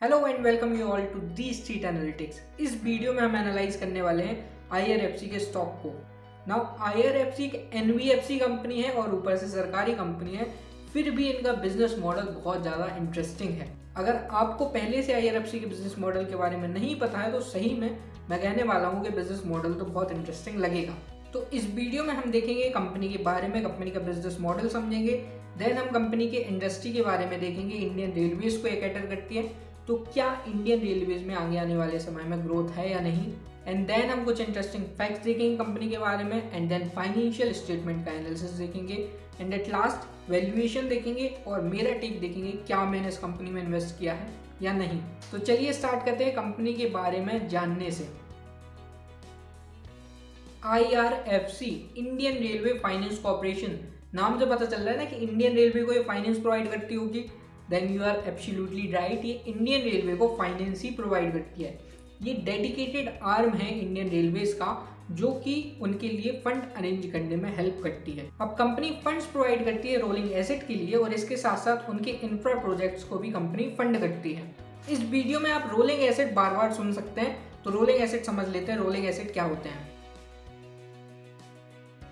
Hello and welcome you all to the street analytics. इस वीडियो में हम एनालाइज करने वाले हैं IRFC के स्टॉक को। नाउ IRFC एक NBFC कंपनी है और ऊपर से सरकारी कंपनी है, फिर भी इनका बिजनेस मॉडल बहुत ज़्यादा इंटरेस्टिंग है। अगर आपको पहले से IRFC के बिजनेस मॉडल के बारे में नहीं पता है तो सही में मैं कहने वाला हूँ कि बिजनेस मॉडल तो बहुत इंटरेस्टिंग लगेगा। तो इस वीडियो में हम देखेंगे कंपनी के बारे में, कंपनी का बिजनेस मॉडल समझेंगे। देन हम कंपनी के इंडस्ट्री के बारे में देखेंगे, इंडियन रेलवेज को कैटर करती है, तो क्या इंडियन रेलवेज में आगे आने वाले समय में ग्रोथ है या नहीं। एंड देन हम कुछ इंटरेस्टिंग फैक्ट्स देखेंगे कंपनी के बारे में, एंड देन फाइनेंशियल स्टेटमेंट का एनालिसिस देखेंगे, एंड एट लास्ट वैल्यूएशन देखेंगे और मेरा टेक देखेंगे क्या मैंने इस कंपनी में इन्वेस्ट किया है या नहीं। तो चलिए स्टार्ट करते हैं कंपनी के बारे में जानने से। IRFC Indian railway finance corporation, नाम से पता चल रहा है ना कि इंडियन रेलवे को ये फाइनेंस प्रोवाइड करती होगी। Then you are absolutely right, ये इंडियन रेलवे को फाइनेंस ही प्रोवाइड करती है। ये डेडिकेटेड आर्म है इंडियन रेलवेज का, जो कि उनके लिए फंड अरेंज करने में हेल्प करती है। अब कंपनी फंड्स प्रोवाइड करती है रोलिंग एसेट के लिए, और इसके साथ साथ उनके इंफ्रा प्रोजेक्ट्स को भी कंपनी फंड करती है। इस वीडियो में आप रोलिंग एसेट बार बार सुन सकते हैं, तो रोलिंग एसेट समझ लेते हैं रोलिंग एसेट क्या होते हैं।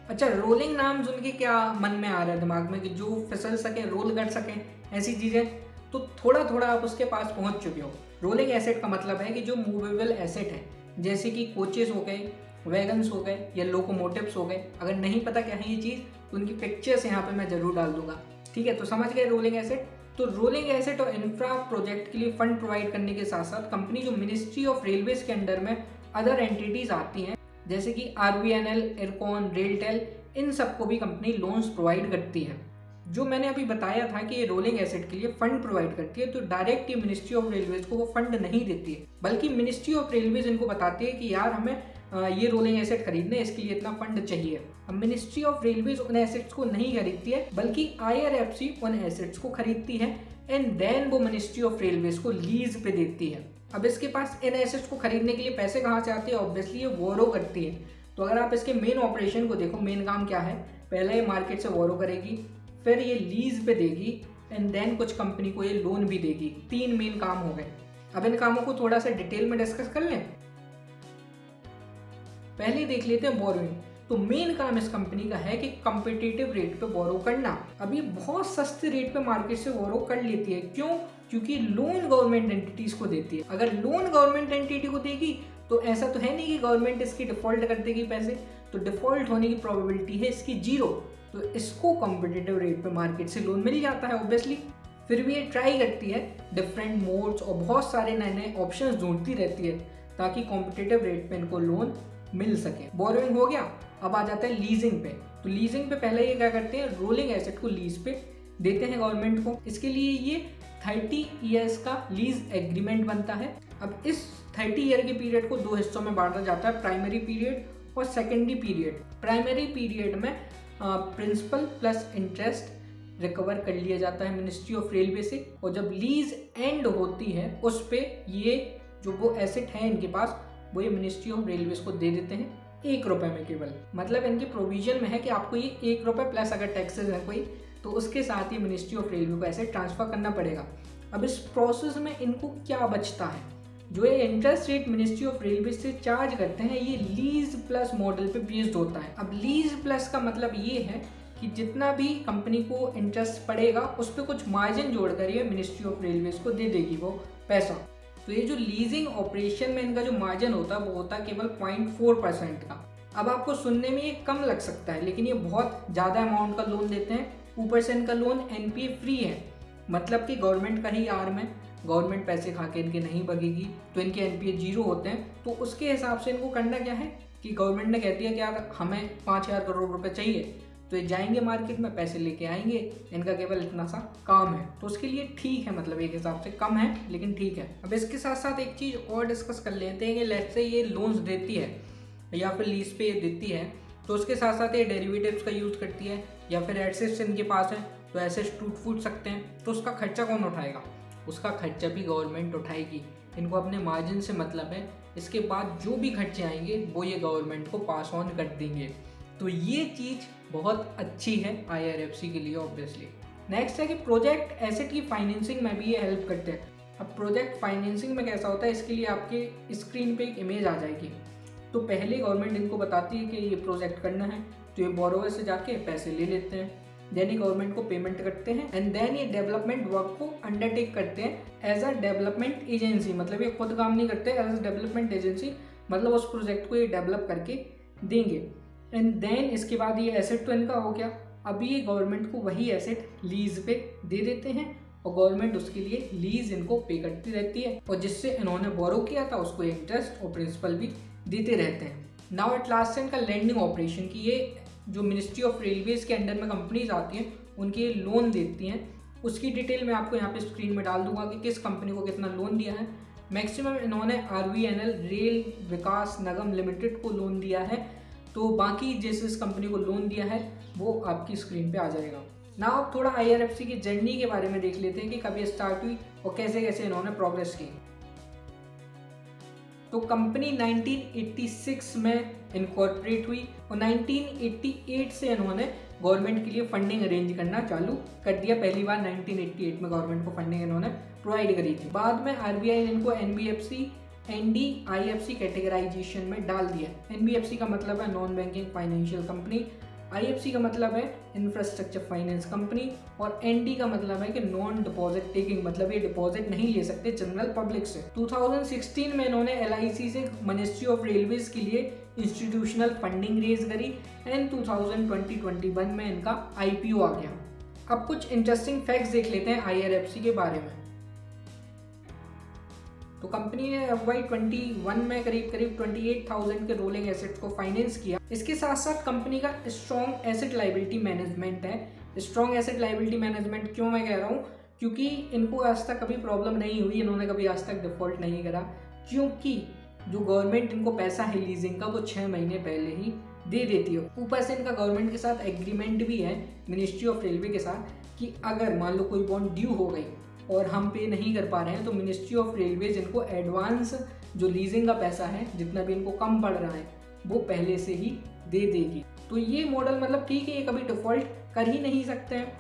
अच्छा, रोलिंग नाम सुन के क्या मन में आ रहा है दिमाग में कि जो फिसल सके, रोल कर सके, ऐसी चीज़ें, तो थोड़ा थोड़ा आप उसके पास पहुंच चुके हो। रोलिंग एसेट का मतलब है कि जो मूवेबल एसेट है, जैसे कि कोचेस हो गए, वैगन्स हो गए या लोकोमोटिव्स हो गए। अगर नहीं पता क्या है ये चीज़ तो उनकी पिक्चर्स यहाँ पे मैं जरूर डाल दूंगा, ठीक है। तो समझ गए रोलिंग एसेट। तो रोलिंग एसेट और इंफ्रा प्रोजेक्ट के लिए फंड प्रोवाइड करने के साथ साथ कंपनी जो मिनिस्ट्री ऑफ रेलवेज के अंडर में अदर एंटिटीज आती हैं, जैसे कि RVNL, इरकॉन, रेलटेल, इन सबको भी कंपनी लोन्स प्रोवाइड करती है। जो मैंने अभी बताया था कि ये रोलिंग एसेट के लिए फंड प्रोवाइड करती है, तो डायरेक्ट ये मिनिस्ट्री ऑफ रेलवेज को वो फंड नहीं देती है, बल्कि मिनिस्ट्री ऑफ रेलवेज इनको बताती है कि यार हमें ये रोलिंग एसेट खरीदने, इसके लिए इतना फंड चाहिए। अब मिनिस्ट्री ऑफ रेलवेज उन एसेट्स को नहीं खरीदती है, बल्कि IRFC उन एसेट्स को खरीदती है, एंड देन वो मिनिस्ट्री ऑफ रेलवेज को लीज पे देती है। अब इसके पास इन एसेट्स को खरीदने के लिए पैसे कहाँ से आते हैं? ऑब्वियसली ये बोरो करती है। तो अगर आप इसके मेन ऑपरेशन को देखो, मेन काम क्या है? पहले ये मार्केट से बोरो करेगी, फिर ये लीज पे देगी, एंड देन कुछ कंपनी को ये लोन भी देगी। 3 मेन काम हो गए। अब इन कामों को थोड़ा सा डिटेल में डिस्कस कर लें। पहले देख लेते हैं बोरोइंग। तो मेन काम इस कंपनी का है कि कॉम्पिटिटिव रेट पे बोरो करना। अभी बहुत सस्ते रेट पे मार्केट से बोरो कर लेती है। क्यों? क्योंकि लोन गवर्नमेंट एंटिटीज को देती है। अगर लोन गवर्नमेंट एंटिटी को देगी तो ऐसा तो है नहीं कि गवर्नमेंट इसकी डिफॉल्ट कर देगी पैसे, तो डिफॉल्ट होने की प्रोबेबिलिटी है इसकी 0। तो इसको कॉम्पिटिटिव रेट पे मार्केट से लोन मिल जाता है ऑब्वियसली। फिर भी ये ट्राई करती है डिफरेंट मोड्स और बहुत सारे नए नए ऑप्शंस ढूंढती रहती है ताकि कॉम्पिटिटिव रेट पे इनको लोन मिल सके। बोरोइंग हो गया, अब आ जाता है लीजिंग पे। तो लीजिंग पे पहले ये क्या करते हैं? रोलिंग एसेट को लीज पे देते हैं गवर्नमेंट को। इसके लिए ये 30 ईयर्स का लीज एग्रीमेंट बनता है। अब इस 30 ईयर के पीरियड को 2 हिस्सों में बांटा जाता है, प्राइमरी पीरियड और सेकेंडरी पीरियड। प्राइमरी पीरियड में प्रिंसिपल प्लस इंटरेस्ट रिकवर कर लिया जाता है मिनिस्ट्री ऑफ रेलवे से, और जब लीज एंड होती है उस पे ये जो वो एसेट है इनके पास, वो ये मिनिस्ट्री ऑफ रेलवेज को दे देते हैं 1 रुपए में केवल। मतलब इनके प्रोविजन में है कि आपको ये 1 रुपए प्लस अगर टैक्सेस है कोई, तो उसके साथ ही मिनिस्ट्री ऑफ रेलवे को ऐसे ट्रांसफर करना पड़ेगा। अब इस प्रोसेस में इनको क्या बचता है? जो ये interest rate ministry of railway से चार्ज करते हैं, ये लीज प्लस मॉडल पे बेस्ड होता है। अब लीज प्लस का मतलब ये है कि जितना भी कंपनी को इंटरेस्ट पड़ेगा उस पर कुछ मार्जिन जोड़कर ये मिनिस्ट्री ऑफ रेलवेज को दे देगी वो पैसा। तो ये जो लीजिंग ऑपरेशन में इनका जो मार्जिन होता है वो होता है केवल 0.4% का। अब आपको सुनने में ये कम लग सकता है, लेकिन ये बहुत ज़्यादा अमाउंट का लोन देते हैं। ऊपर से इनका लोन NPA फ्री है, मतलब कि गवर्नमेंट का ही आर्म है, गवर्नमेंट पैसे खा के इनके नहीं बगेगी, तो इनके NPA 0 होते हैं। तो उसके हिसाब से इनको करना क्या है कि गवर्नमेंट ने कहती है कि यार हमें 5000 करोड़ रुपए चाहिए, तो ये जाएंगे मार्केट में पैसे लेके आएंगे, इनका केवल इतना सा काम है। तो उसके लिए ठीक है, मतलब एक हिसाब से कम है लेकिन ठीक है। अब इसके साथ साथ एक चीज़ और डिस्कस कर लेते हैं कि लेट्स से ये लोन्स देती है या फिर लीज पे देती है, तो उसके साथ साथ ये डेरिवेटिव्स का यूज़ करती है या फिर एसेट्स इनके पास है, तो एसेट्स टूट फूट सकते हैं, तो उसका खर्चा कौन उठाएगा? उसका खर्चा भी गवर्नमेंट उठाएगी। इनको अपने मार्जिन से मतलब है। इसके बाद जो भी खर्चे आएंगे वो ये गवर्नमेंट को पास ऑन कर देंगे। तो ये चीज़ बहुत अच्छी है IRFC के लिए ऑब्वियसली। नेक्स्ट है कि प्रोजेक्ट एसेट की फाइनेंसिंग में भी ये हेल्प करते हैं। अब प्रोजेक्ट फाइनेंसिंग में कैसा होता है, इसके लिए आपके स्क्रीन पे एक इमेज आ जाएगी। तो पहले गवर्नमेंट इनको बताती है कि ये प्रोजेक्ट करना है, तो ये बोरोवर से जाके पैसे ले लेते हैं, देन ये गवर्नमेंट को पेमेंट करते हैं एंड देन ये डेवलपमेंट वर्क को अंडरटेक करते हैं एज अ डेवलपमेंट एजेंसी। मतलब ये खुद काम नहीं करते, एज अ डेवलपमेंट एजेंसी मतलब उस प्रोजेक्ट को ये डेवलप करके देंगे एंड देन इसके बाद ये एसेट तो इनका हो गया। अभी ये गवर्नमेंट को वही एसेट लीज पे दे देते हैं और गवर्नमेंट उसके लिए लीज इनको पे करती रहती है और जिससे इन्होंने बोरो किया था उसको इंटरेस्ट और प्रिंसिपल भी देते रहते हैं। नाउ एट लास्ट इनका लैंडिंग ऑपरेशन की ये जो मिनिस्ट्री ऑफ रेलवेज के अंडर में कंपनीज आती हैं उनके लोन देती हैं, उसकी डिटेल मैं आपको यहाँ पे स्क्रीन में डाल दूंगा कि किस कंपनी को कितना लोन दिया है। मैक्सिमम इन्होंने RVNL रेल विकास निगम लिमिटेड को लोन दिया है, तो बाकी जिस कंपनी को लोन दिया है वो आपकी स्क्रीन पे आ जाएगा। ना अब थोड़ा IRFC की जर्नी के बारे में देख लेते हैं कि कब ये स्टार्ट हुई और कैसे कैसे इन्होंने प्रोग्रेस की। तो कंपनी 1986 में इनकॉर्पोरेट हुई और 1988 से इन्होंने गवर्नमेंट के लिए फंडिंग अरेंज करना चालू कर दिया। पहली बार 1988 में गवर्नमेंट को फंडिंग इन्होंने प्रोवाइड करी थी। बाद में RBI ने इनको NBFC NDIFC कैटेगराइजेशन में डाल दिया। NBFC का मतलब है non banking financial company, IFC का मतलब है इंफ्रास्ट्रक्चर फाइनेंस कंपनी और ND का मतलब है कि नॉन डिपॉजिट टेकिंग, मतलब ये डिपॉजिट नहीं ले सकते जनरल पब्लिक से। 2016 में इन्होंने LIC से मिनिस्ट्री ऑफ रेलवेज के लिए इंस्टीट्यूशनल फंडिंग रेज करी एंड 2021 में इनका IPO आ गया। अब कुछ इंटरेस्टिंग फैक्ट्स देख लेते हैं IRFC के बारे में। तो कंपनी ने FY21 में करीब 28,000 के रोलिंग एसेट्स को फाइनेंस किया। इसके साथ साथ कंपनी का स्ट्रॉन्ग एसेट लायबिलिटी मैनेजमेंट है। स्ट्रॉन्ग एसेट लायबिलिटी मैनेजमेंट क्यों मैं कह रहा हूँ, क्योंकि इनको आज तक कभी प्रॉब्लम नहीं हुई, इन्होंने कभी आज तक डिफॉल्ट नहीं करा, क्योंकि जो गवर्नमेंट इनको पैसा है लीजिंग का वो 6 महीने पहले ही दे देती है। ऊपर से इनका गवर्नमेंट के साथ एग्रीमेंट भी है मिनिस्ट्री ऑफ रेलवे के साथ कि अगर मान लो कोई बॉन्ड ड्यू हो गई और हम पे नहीं कर पा रहे हैं तो मिनिस्ट्री ऑफ रेलवेज इनको एडवांस जो लीजिंग का पैसा है जितना भी इनको कम पड़ रहा है वो पहले से ही दे देगी। तो ये मॉडल मतलब ठीक है, ये कभी डिफॉल्ट कर ही नहीं सकते हैं,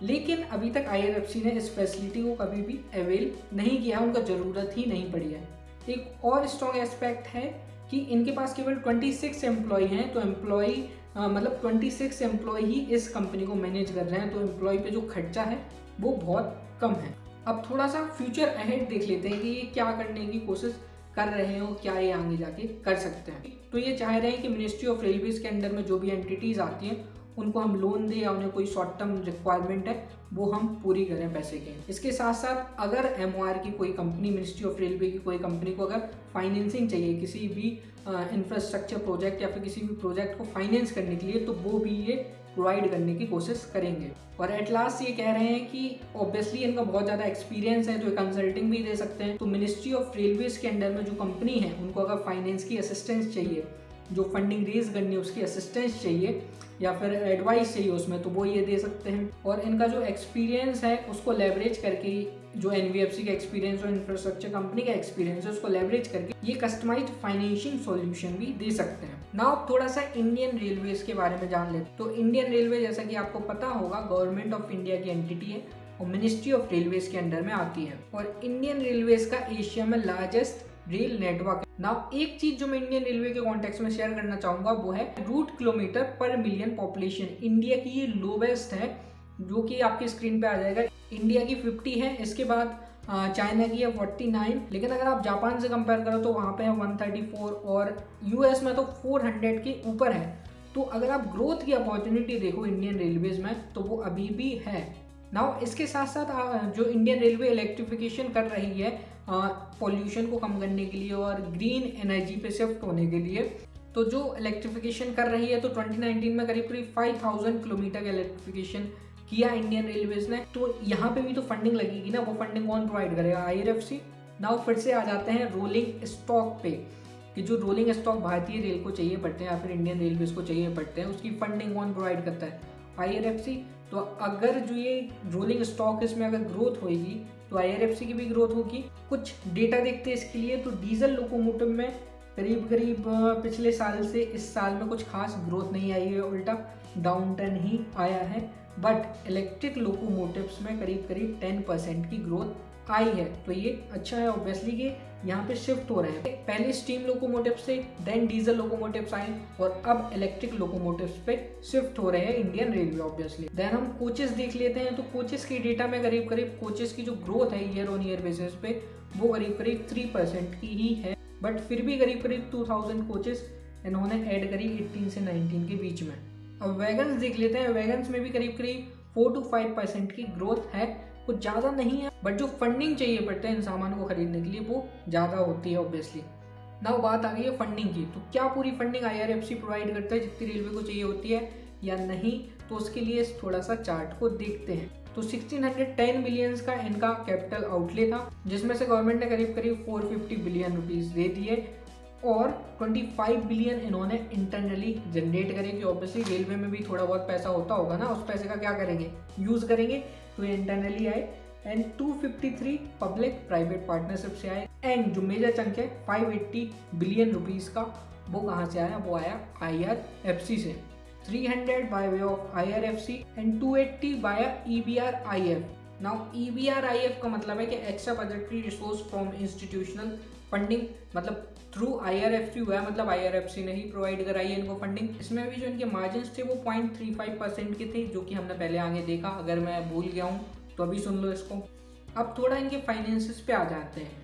लेकिन अभी तक IRFC ने इस फैसिलिटी को कभी भी अवेल नहीं किया, उनका ज़रूरत ही नहीं पड़ी है। एक और स्ट्रॉन्ग एस्पेक्ट है कि इनके पास केवल 26 एम्प्लॉय हैं, तो एम्प्लॉय मतलब 26 एम्प्लॉय ही इस कंपनी को मैनेज कर रहे हैं, तो एम्प्लॉय पे जो खर्चा है वो बहुत कम है। अब थोड़ा सा फ्यूचर अहेड देख लेते हैं कि ये क्या करने की कोशिश कर रहे हैं और क्या ये आगे जाके कर सकते हैं। तो ये चाह रहे हैं कि मिनिस्ट्री ऑफ रेलवेज के अंडर में जो भी एंटिटीज़ आती हैं उनको हम लोन दें या उन्हें कोई शॉर्ट टर्म रिक्वायरमेंट है वो हम पूरी करें पैसे के। इसके साथ साथ अगर MOR की कोई कंपनी, मिनिस्ट्री ऑफ रेलवे की कोई कंपनी को अगर फाइनेंसिंग चाहिए किसी भी इंफ्रास्ट्रक्चर प्रोजेक्ट या फिर किसी भी प्रोजेक्ट को फाइनेंस करने के लिए, तो वो भी ये प्रोवाइड करने की कोशिश करेंगे। और एट लास्ट ये कह रहे हैं कि ऑब्वियसली इनका बहुत ज़्यादा एक्सपीरियंस है, जो कंसल्टिंग भी दे सकते हैं। तो मिनिस्ट्री ऑफ रेलवेज के अंडर में जो कंपनी है उनको अगर फाइनेंस की असिस्टेंस चाहिए, जो फंडिंग रेज करनी है उसकी असिस्टेंस चाहिए या फिर एडवाइस चाहिए उसमें, तो वो ये दे सकते हैं। और इनका जो एक्सपीरियंस है उसको लेवरेज करके, जो NBFC का एक्सपीरियंस और इंफ्रास्ट्रक्चर कंपनी का एक्सपीरियंस है उसको लेवरेज करके ये कस्टमाइज्ड फाइनेंशियल सॉल्यूशन भी दे सकते हैं। नाउ थोड़ा सा इंडियन रेलवेज के बारे में जान लेते हैं। तो इंडियन रेलवे जैसा कि आपको पता होगा गवर्नमेंट ऑफ इंडिया की एंटिटी है और मिनिस्ट्री ऑफ रेलवेज के अंडर में आती है और इंडियन रेलवेज का एशिया में लार्जेस्ट रेल नेटवर्क। नाउ एक चीज जो मैं इंडियन रेलवे के कॉन्टेक्स्ट में शेयर करना चाहूंगा वो है रूट किलोमीटर पर मिलियन पॉपुलेशन। इंडिया की ये लोवेस्ट है, जो कि आपकी स्क्रीन पे आ जाएगा। इंडिया की 50 है, इसके बाद चाइना की है 49, लेकिन अगर आप जापान से कंपेयर करो तो वहाँ पे है 134 और US में तो 400 के ऊपर है। तो अगर आप ग्रोथ की अपॉर्चुनिटी देखो इंडियन रेलवेज में तो वो अभी भी है। नाउ इसके साथ साथ जो इंडियन रेलवे इलेक्ट्रिफिकेशन कर रही है पॉल्यूशन को कम करने के लिए और ग्रीन एनर्जी पे शिफ्ट होने के लिए, तो जो इलेक्ट्रिफिकेशन कर रही है तो 2019 में करीब 5,000 किलोमीटर का इलेक्ट्रिफिकेशन किया इंडियन रेलवेज ने। तो यहाँ पे भी तो फंडिंग लगेगी ना, वो फंडिंग कौन प्रोवाइड करेगा? IRFC। नाउ फिर से आ जाते हैं रोलिंग स्टॉक पे कि जो रोलिंग स्टॉक भारतीय रेल को चाहिए पड़ते हैं या फिर इंडियन रेलवेज को चाहिए पड़ते हैं, उसकी फंडिंग कौन प्रोवाइड करता है? IRFC। तो अगर जो ये रोलिंग स्टॉक इसमें अगर ग्रोथ होगी तो IRFC की भी ग्रोथ होगी। कुछ डेटा देखते हैं इसके लिए, तो डीजल लोकोमोटिव में करीब पिछले साल से इस साल में कुछ खास ग्रोथ नहीं आई है, उल्टा डाउन टर्न ही आया है। बट इलेक्ट्रिक लोकोमोटिव्स में करीब 10% की ग्रोथ आई है तो ये अच्छा है ऑब्वियसली कि यहाँ पे शिफ्ट हो रहे हैं। पहले स्टीम लोकोमोटिव से देन डीजल लोकोमोटिव्स आए और अब इलेक्ट्रिक लोकोमोटिव्स पे शिफ्ट हो रहे हैं इंडियन रेलवे ऑब्वियसली। देन हम कोचेस देख लेते हैं, तो कोचेस की डेटा में करीब करीब कोचेस की जो ग्रोथ है ईयर ऑन ईयर बेसिस पे वो करीब करीब 3% की ही है, बट फिर भी करीब करीब 2000 कोचेस इन्होंने ऐड करी 18 से 19 के बीच में। अब वैगन्स देख लेते हैं, वैगन्स में भी करीब करीब 4 to 5% की ग्रोथ है, कुछ ज़्यादा नहीं है, बट जो फंडिंग चाहिए पड़ता है इन सामान को खरीदने के लिए वो ज़्यादा होती है ऑब्वियसली। नाउ बात आ गई है फंडिंग की, तो क्या पूरी फंडिंग IRFC प्रोवाइड करता है जितनी रेलवे को चाहिए होती है या नहीं, तो उसके लिए थोड़ा सा चार्ट को देखते हैं। तो 1610 बिलियंस का इनका कैपिटल आउटले था, जिसमें से गवर्नमेंट ने करीब करीब 450 बिलियन रुपीस दे दिए और 25 बिलियन इन्होंने इंटरनली जनरेट करे, कि ऑब्वियसली रेलवे में भी थोड़ा बहुत पैसा होता होगा ना, उस पैसे का क्या करेंगे, यूज़ करेंगे, तो ये इंटरनली आए। एंड 253 पब्लिक प्राइवेट पार्टनरशिप से आए। एंड जो मेजर चंक है 580 बिलियन रुपीस का, वो कहाँ से आया, वो आया IRFC से। 300 by way of IRFC and 280 by EBRIF। Now EBRIF का मतलब है कि extra budgetary resource from institutional funding, मतलब थ्रू IRFC हुआ है, मतलब IRFC ने ही प्रोवाइड कराई है इनको फंडिंग। इसमें भी जो इनके मार्जिन थे वो 0.35% के थे, जो कि हमने पहले आगे देखा, अगर मैं भूल गया हूँ तो अभी सुन लो इसको। अब थोड़ा इनके फाइनेंसेस पे आ जाते हैं।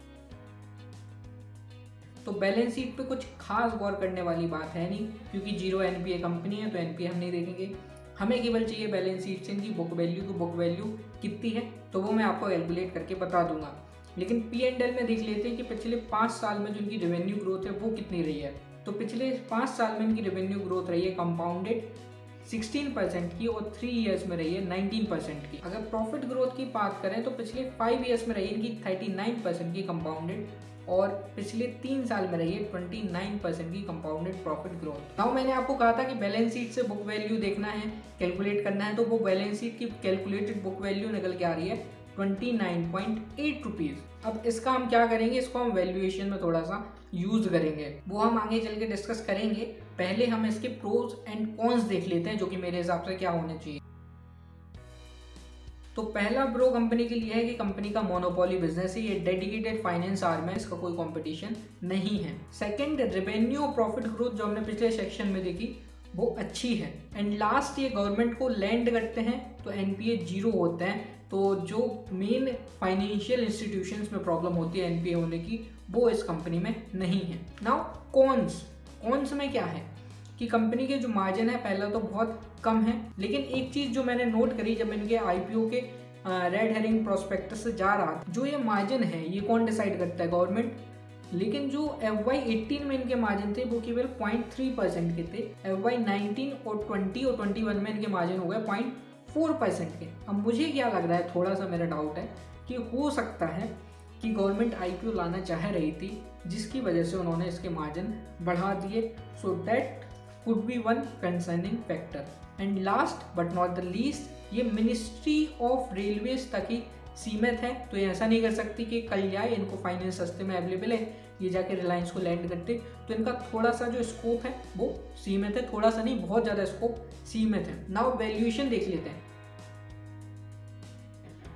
तो बैलेंस शीट पे कुछ खास गौर करने वाली बात है नहीं, क्योंकि 0 NPA कंपनी है तो NPA हम नहीं देखेंगे, हमें केवल चाहिए बैलेंस शीट से इनकी बुक वैल्यू, तो बुक वैल्यू कितनी है तो वो मैं आपको कैलकुलेट करके बता दूंगा। लेकिन P&L में देख लेते हैं कि पिछले 5 साल में जो इनकी रेवेन्यू ग्रोथ है वो कितनी रही है। तो पिछले 5 साल में इनकी रेवेन्यू ग्रोथ रही है कंपाउंडेड 16% की और 3 ईयर्स में रही है 19% की। अगर प्रॉफिट ग्रोथ की बात करें तो पिछले 5 ईयर्स में रही है इनकी 39% की कंपाउंडेड और पिछले 3 साल में रही है 29% की कंपाउंडेड प्रॉफिट ग्रोथ। नाउ मैंने आपको कहा था कि बैलेंस शीट से बुक वैल्यू देखना है, कैलकुलेट करना है, तो वो बैलेंस शीट की कैलकुलेटेड बुक वैल्यू निकल के आ रही है 29.8 रुपीज़। अब इसका हम क्या करेंगे, इसको हम वैल्यूएशन में थोड़ा सा यूज करेंगे, वो हम आगे चल के डिस्कस करेंगे। पहले हम इसके प्रोज एंड कॉन्स देख लेते हैं, जो कि मेरे हिसाब से क्या होने चाहिए। तो पहला प्रो कंपनी के लिए है कि कंपनी का मोनोपोली बिजनेस है, ये डेडिकेटेड फाइनेंस आर्म है, इसका कोई कंपटीशन नहीं है। सेकंड, रेवेन्यू और प्रॉफिट ग्रोथ जो हमने पिछले सेक्शन में देखी वो अच्छी है। एंड लास्ट, ये गवर्नमेंट को लैंड करते हैं तो NPA 0 होते हैं। तो जो मेन फाइनेंशियल इंस्टीट्यूशंस में प्रॉब्लम होती है NPA होने की, वो इस कंपनी में नहीं है। नाउ कॉन्स में क्या है कि कंपनी के जो मार्जिन है पहला तो बहुत कम है, लेकिन एक चीज़ जो मैंने नोट करी जब इनके IPO के रेड हेरिंग प्रोस्पेक्टस से जा रहा था, जो ये मार्जिन है ये कौन डिसाइड करता है, गवर्नमेंट। लेकिन जो FY18 में इनके मार्जिन थे वो केवल 0.3% के थे, FY19 और 20 और 21 में इनके मार्जिन हो गए 0.4% के। अब मुझे क्या लग रहा है, थोड़ा सा मेरा डाउट है कि हो सकता है कि गवर्नमेंट IPO लाना चाह रही थी, जिसकी वजह से उन्होंने इसके मार्जिन बढ़ा दिए। So that could be one concerning factor. And last but not the least, ये मिनिस्ट्री ऑफ रेलवेज तक ही सीमित है, तो ये ऐसा नहीं कर सकती कि कल जाए इनको फाइनेंस सस्ते में अवेलेबल है ये जाके रिलायंस को लैंड करते, तो इनका थोड़ा सा जो स्कोप है वो सीमित है, थोड़ा सा नहीं बहुत ज़्यादा स्कोप सीमित है। नाउ वैल्यूएशन देख लेते हैं।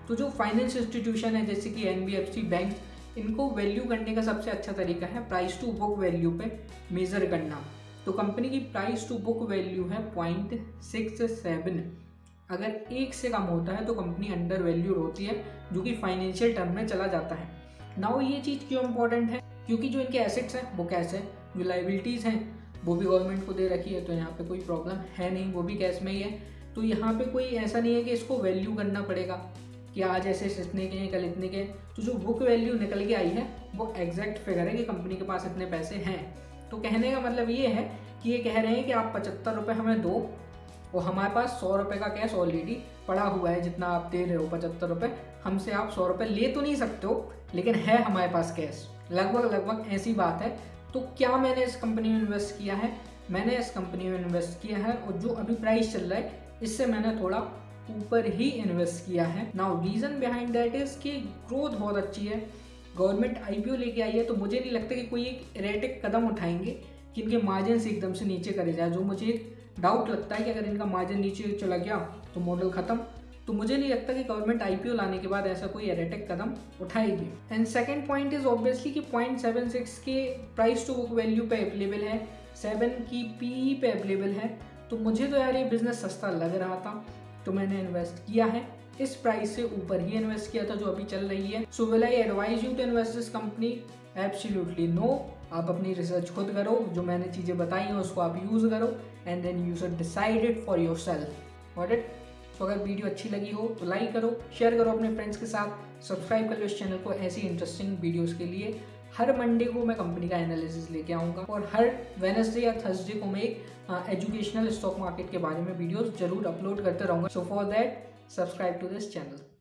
तो जो फाइनेंस इंस्टीट्यूशन है जैसे कि NBFC बैंक, इनको वैल्यू करने का सबसे अच्छा तरीका है प्राइस टू बुक वैल्यू पे मेज़र करना। तो कंपनी की प्राइस टू बुक वैल्यू है 0.67। अगर 1 से कम होता है तो कंपनी अंडर वैल्यूड होती है, जो कि फाइनेंशियल टर्म में चला जाता है। नाउ ये चीज़ क्यों इंपॉर्टेंट है, क्योंकि जो इनके एसेट्स हैं वो कैश है, जो लाइबिलिटीज़ हैं वो भी गवर्नमेंट को दे रखी है, तो यहाँ पे कोई प्रॉब्लम है नहीं, वो भी कैश में ही है। तो यहाँ पे कोई ऐसा नहीं है कि इसको वैल्यू करना पड़ेगा कि आज ऐसे इतने के हैं कल इतने के। तो जो बुक वैल्यू निकल के आई है वो एग्जैक्ट फिगर है कि कंपनी के पास इतने पैसे हैं। तो कहने का मतलब ये है कि ये कह रहे हैं कि आप 75 रुपये हमें दो और हमारे पास 100 रुपये का कैश ऑलरेडी पड़ा हुआ है, जितना आप दे रहे हो 75 रुपये, हमसे आप 100 रुपये ले तो नहीं सकते हो, लेकिन है हमारे पास कैश, लगभग ऐसी बात है। तो क्या मैंने इस कंपनी में इन्वेस्ट किया है, मैंने इस कंपनी में इन्वेस्ट किया है और जो अभी प्राइस चल रहा है इससे मैंने थोड़ा ऊपर ही इन्वेस्ट किया है। Now reason behind that is कि ग्रोथ बहुत अच्छी है, गवर्नमेंट IPO लेके आई है, तो मुझे नहीं लगता कि कोई एक एरेटिक कदम उठाएंगे कि इनके मार्जिन से एकदम से नीचे करे जाए। जो मुझे एक डाउट लगता है कि अगर इनका मार्जिन नीचे चला गया तो मॉडल ख़त्म, तो मुझे नहीं लगता कि गवर्नमेंट IPO लाने के बाद ऐसा कोई एरेटिक कदम उठाएगी। And second point is obviously कि 0.76 के प्राइस टू बुक वैल्यू पे अवेलेबल है, 7 की PE पे अवेलेबल है। तो मुझे तो यार ये बिजनेस सस्ता लग रहा था, तो मैंने इन्वेस्ट किया है। इस प्राइस से ऊपर ही इन्वेस्ट किया था जो अभी चल रही है। So will I advise you to invest this company? Absolutely no. आप अपनी रिसर्च खुद करो, जो मैंने चीज़ें बताई हैं उसको आप यूज़ करो and then you should decide it for yourself. Got it? तो अगर वीडियो अच्छी लगी हो तो लाइक करो, शेयर करो अपने फ्रेंड्स के साथ, सब्सक्राइब कर लो इस चैनल को ऐसी इंटरेस्टिंग वीडियोस के लिए। हर मंडे को मैं कंपनी का एनालिसिस लेके आऊँगा और हर वेडनेसडे या थर्सडे को मैं एक एजुकेशनल स्टॉक मार्केट के बारे में वीडियोस जरूर अपलोड करते रहूँगा। So for that subscribe to this channel.